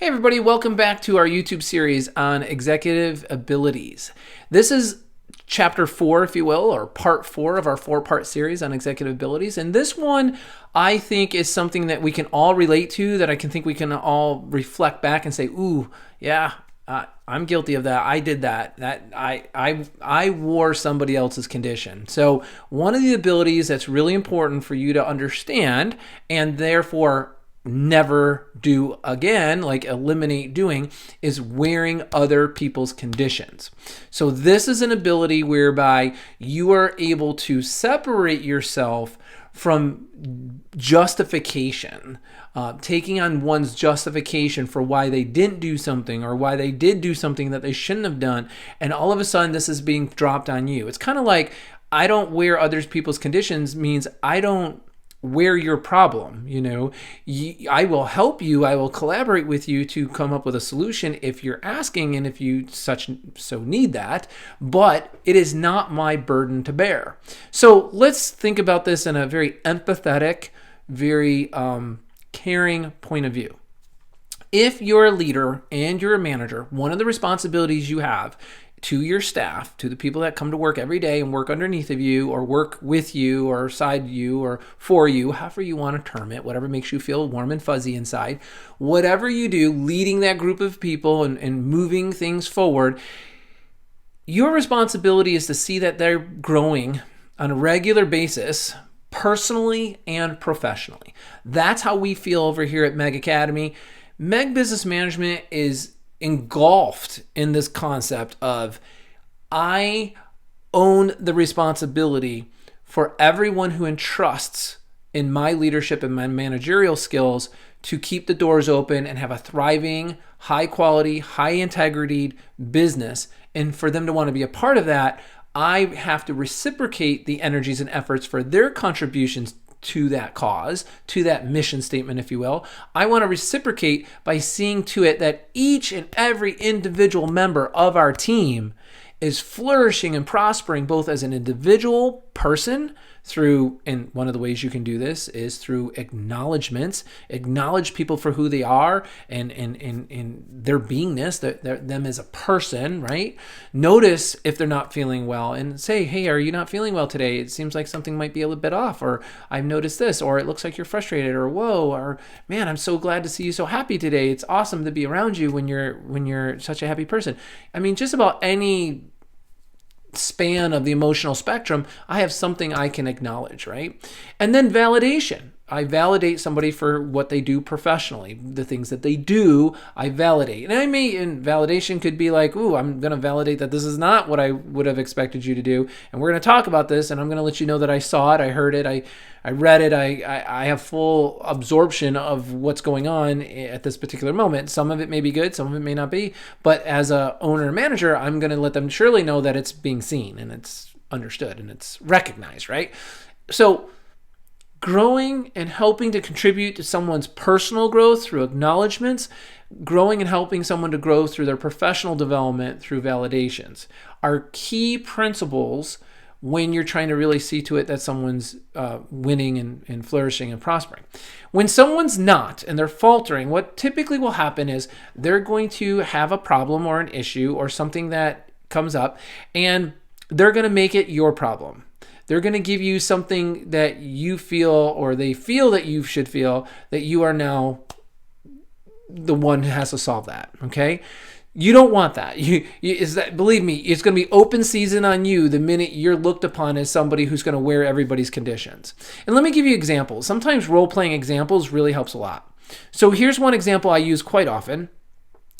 Hey everybody, welcome back to our YouTube series on executive abilities. This is chapter 4, if you will, or part 4 of our 4-part series on executive abilities. And this one, I think, is something that we can all relate to, that I can think we can all reflect back and say, ooh, yeah, I'm guilty of that. I did that. I wore somebody else's condition. So one of the abilities that's really important for you to understand and therefore never do again, like eliminate doing, is wearing other people's conditions. So this is an ability whereby you are able to separate yourself from justification, taking on one's justification for why they didn't do something or why they did do something that they shouldn't have done, and all of a sudden this is being dropped on you. It's kind of like, I don't wear other people's conditions means I don't wear your problem. I will help you, I will collaborate with you to come up with a solution if you're asking and if you so need that, but it is not my burden to bear. So let's think about this in a very empathetic, very caring point of view. If you're a leader and you're a manager, one of the responsibilities you have to your staff, to the people that come to work every day and work underneath of you or work with you or side you or for you, however you want to term it, whatever makes you feel warm and fuzzy inside, whatever you do, leading that group of people and moving things forward, your responsibility is to see that they're growing on a regular basis, personally and professionally. That's how we feel over here at Meg Academy. Meg Business Management is engulfed in this concept of, I own the responsibility for everyone who entrusts in my leadership and my managerial skills to keep the doors open and have a thriving, high quality, high integrity business. And for them to want to be a part of that, I have to reciprocate the energies and efforts for their contributions to that cause, to that mission statement, if you will. I want to reciprocate by seeing to it that each and every individual member of our team is flourishing and prospering, both as an individual person through, and one of the ways you can do this is through acknowledgements. Acknowledge people for who they are and their beingness, them as a person, right? Notice if they're not feeling well and say, hey, are you not feeling well today? It seems like something might be a little bit off, or I've noticed this, or it looks like you're frustrated, or whoa, or man, I'm so glad to see you so happy today. It's awesome to be around you when you're such a happy person. I mean, just about any span of the emotional spectrum, I have something I can acknowledge, right? And then validation. I validate somebody for what they do professionally. The things that they do, I validate. And validation could be like, ooh, I'm going to validate that this is not what I would have expected you to do. And we're going to talk about this, and I'm going to let you know that I saw it, I heard it, I read it, I have full absorption of what's going on at this particular moment. Some of it may be good, some of it may not be. But as a owner and manager, I'm going to let them surely know that it's being seen and it's understood and it's recognized, right? So growing and helping to contribute to someone's personal growth through acknowledgments, growing and helping someone to grow through their professional development through validations are key principles when you're trying to really see to it that someone's winning and flourishing and prospering. When someone's not and they're faltering, what typically will happen is they're going to have a problem or an issue or something that comes up, and they're going to make it your problem. They're going to give you something that you feel, or they feel that you should feel, that you are now the one who has to solve that, okay? You don't want that. Believe me, it's going to be open season on you the minute you're looked upon as somebody who's going to wear everybody's conditions. And let me give you examples. Sometimes role-playing examples really helps a lot. So here's one example I use quite often.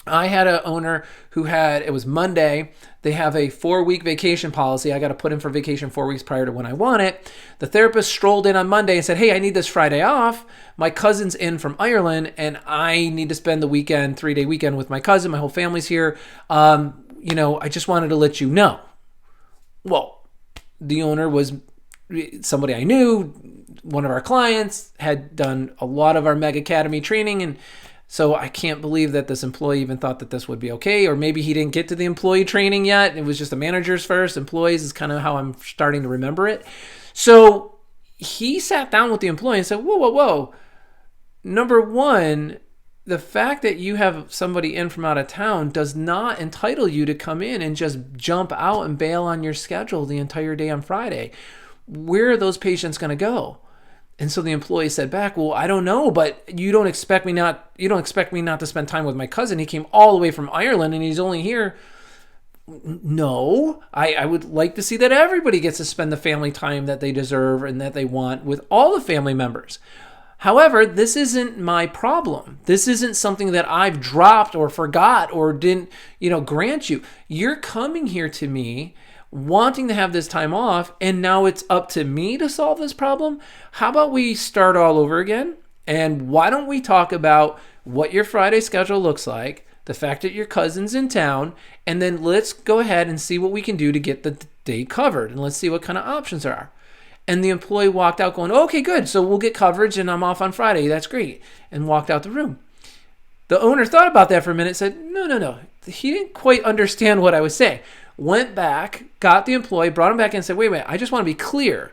I had an owner who it was Monday. They have a 4-week vacation policy. I got to put in for vacation 4 weeks prior to when I want it. The therapist strolled in on Monday and said, hey, I need this Friday off. My cousin's in from Ireland and I need to spend the weekend, 3-day weekend with my cousin. My whole family's here. I just wanted to let you know. Well, the owner was somebody I knew, one of our clients, had done a lot of our Meg Academy training, and so I can't believe that this employee even thought that this would be okay. Or maybe he didn't get to the employee training yet. It was just the managers first. Employees is kind of how I'm starting to remember it. So he sat down with the employee and said, whoa. Number one, the fact that you have somebody in from out of town does not entitle you to come in and just jump out and bail on your schedule the entire day on Friday. Where are those patients going to go? And so the employee said back, well, I don't know, but you don't expect me not to spend time with my cousin. He came all the way from Ireland and he's only here. No, I would like to see that everybody gets to spend the family time that they deserve and that they want with all the family members. However, this isn't my problem. This isn't something that I've dropped or forgot or didn't, grant you. You're coming here to me wanting to have this time off, and now it's up to me to solve this problem. How about we start all over again? And why don't we talk about what your Friday schedule looks like, the fact that your cousin's in town, and then let's go ahead and see what we can do to get the day covered, and let's see what kind of options there are. And the employee walked out going, okay, good, so we'll get coverage and I'm off on Friday. That's great. And walked out the room. The owner thought about that for a minute, said, no. He didn't quite understand what I was saying. Went back, got the employee, brought him back in and said, wait a minute, I just want to be clear.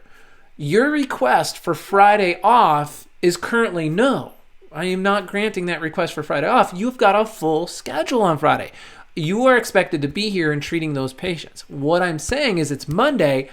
Your request for Friday off is currently no. I am not granting that request for Friday off. You've got a full schedule on Friday. You are expected to be here and treating those patients. What I'm saying is it's Monday.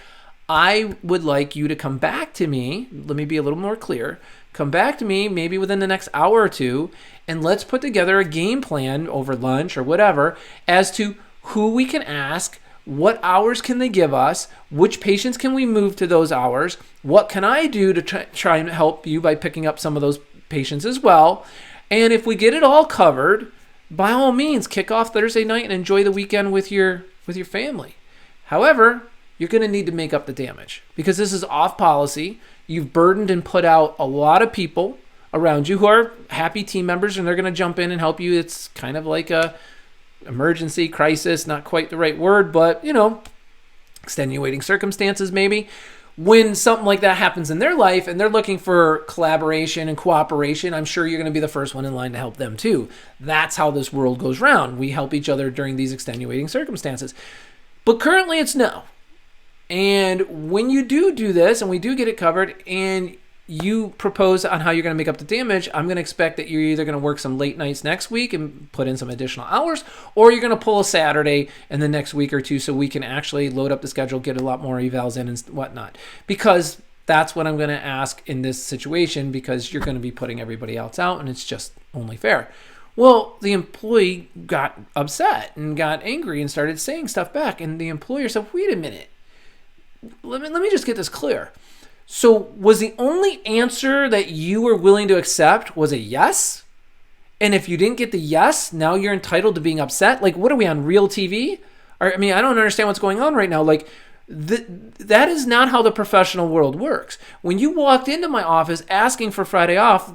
I would like you to come back to me. Let me be a little more clear. Come back to me maybe within the next hour or two, and let's put together a game plan over lunch or whatever as to who we can ask, what hours can they give us, which patients can we move to those hours, what can I do to try and help you by picking up some of those patients as well. And if we get it all covered, by all means, kick off Thursday night and enjoy the weekend with your family. However, you're going to need to make up the damage because this is off policy. You've burdened and put out a lot of people around you who are happy team members, and they're going to jump in and help you. It's kind of like a emergency crisis, not quite the right word, but extenuating circumstances maybe. When something like that happens in their life and they're looking for collaboration and cooperation, I'm sure you're going to be the first one in line to help them too. That's how this world goes round. We help each other during these extenuating circumstances. But currently it's no. And when you do this and we do get it covered and you propose on how you're going to make up the damage, I'm going to expect that you're either going to work some late nights next week and put in some additional hours, or you're going to pull a Saturday in the next week or two so we can actually load up the schedule, get a lot more evals in and whatnot. Because that's what I'm going to ask in this situation, because you're going to be putting everybody else out and it's just only fair. Well, the employee got upset and got angry and started saying stuff back. And the employer said, wait a minute, let me just get this clear. So was the only answer that you were willing to accept was a yes? And if you didn't get the yes, now you're entitled to being upset? Like, what are we on, real TV? I don't understand what's going on right now. Like, that is not how the professional world works. When you walked into my office asking for Friday off,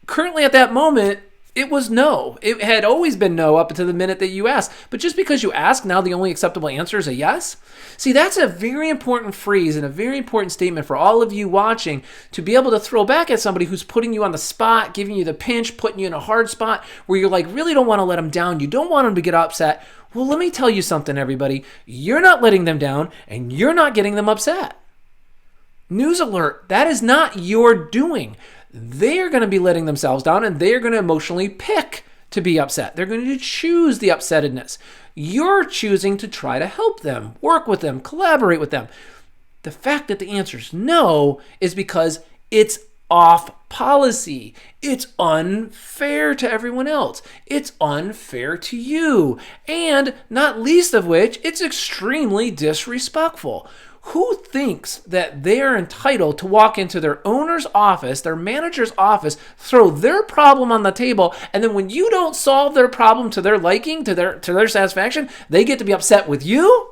currently at that moment, it was no. It had always been no up until the minute that you asked. But just because you ask, now the only acceptable answer is a yes? See, that's a very important phrase and a very important statement for all of you watching to be able to throw back at somebody who's putting you on the spot, giving you the pinch, putting you in a hard spot where you're like, really don't want to let them down. You don't want them to get upset. Well, let me tell you something, everybody. You're not letting them down and you're not getting them upset. News alert, that is not your doing. They are going to be letting themselves down and they are going to emotionally pick to be upset. They're going to choose the upsettedness. You're choosing to try to help them, work with them, collaborate with them. The fact that the answer is no is because it's off policy. It's unfair to everyone else. It's unfair to you. And not least of which, it's extremely disrespectful. Who thinks that they are entitled to walk into their owner's office, their manager's office, throw their problem on the table, and then when you don't solve their problem to their liking, to their satisfaction, they get to be upset with you?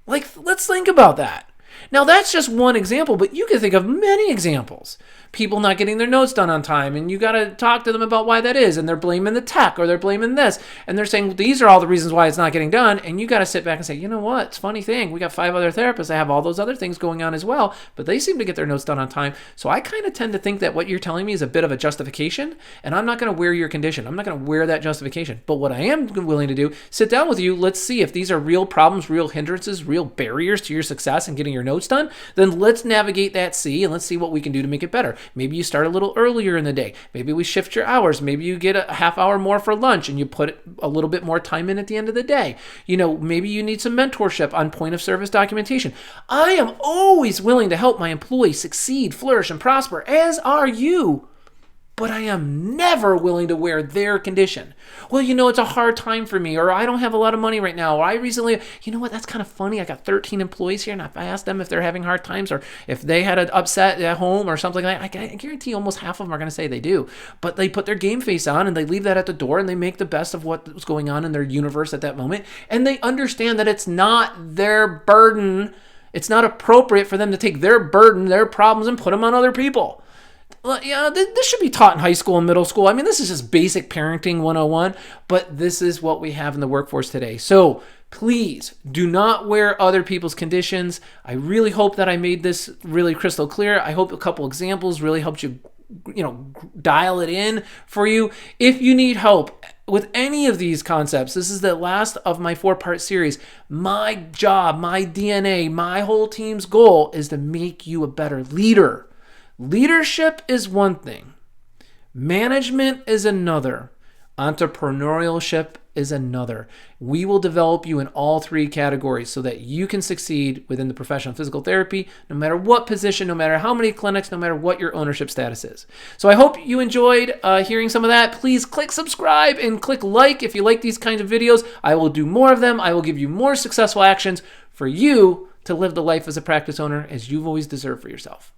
Like, let's think about that. Now, that's just one example, but you can think of many examples. People not getting their notes done on time, and you got to talk to them about why that is, and they're blaming the tech, or they're blaming this, and they're saying, these are all the reasons why it's not getting done, and you got to sit back and say, you know what, it's a funny thing, we got 5 other therapists that have all those other things going on as well, but they seem to get their notes done on time, so I kind of tend to think that what you're telling me is a bit of a justification, and I'm not going to wear your condition. I'm not going to wear that justification, but what I am willing to do, sit down with you, let's see if these are real problems, real hindrances, real barriers to your success and getting your notes notes done, then let's navigate that sea and let's see what we can do to make it better. Maybe you start a little earlier in the day. Maybe we shift your hours. Maybe you get a half hour more for lunch and you put a little bit more time in at the end of the day. Maybe you need some mentorship on point of service documentation. I am always willing to help my employees succeed, flourish, and prosper, as are you. But I am never willing to wear their condition. Well, it's a hard time for me, or I don't have a lot of money right now, or I recently, that's kind of funny. I got 13 employees here, and if I asked them if they're having hard times or if they had an upset at home or something like that, I guarantee almost half of them are going to say they do. But they put their game face on and they leave that at the door and they make the best of what was going on in their universe at that moment. And they understand that it's not their burden. It's not appropriate for them to take their burden, their problems, and put them on other people. This should be taught in high school and middle school. I mean, this is just basic parenting 101, but this is what we have in the workforce today. So please do not wear other people's conditions. I really hope that I made this really crystal clear. I hope a couple examples really helped you, dial it in for you. If you need help with any of these concepts, this is the last of my 4-part series. My job, my DNA, my whole team's goal is to make you a better leader. Leadership is one thing. Management is another. Entrepreneurship is another. We will develop you in all 3 categories so that you can succeed within the profession of physical therapy, no matter what position, no matter how many clinics, no matter what your ownership status is. So I hope you enjoyed hearing some of that. Please click subscribe and click like if you like these kinds of videos. I will do more of them. I will give you more successful actions for you to live the life as a practice owner as you've always deserved for yourself.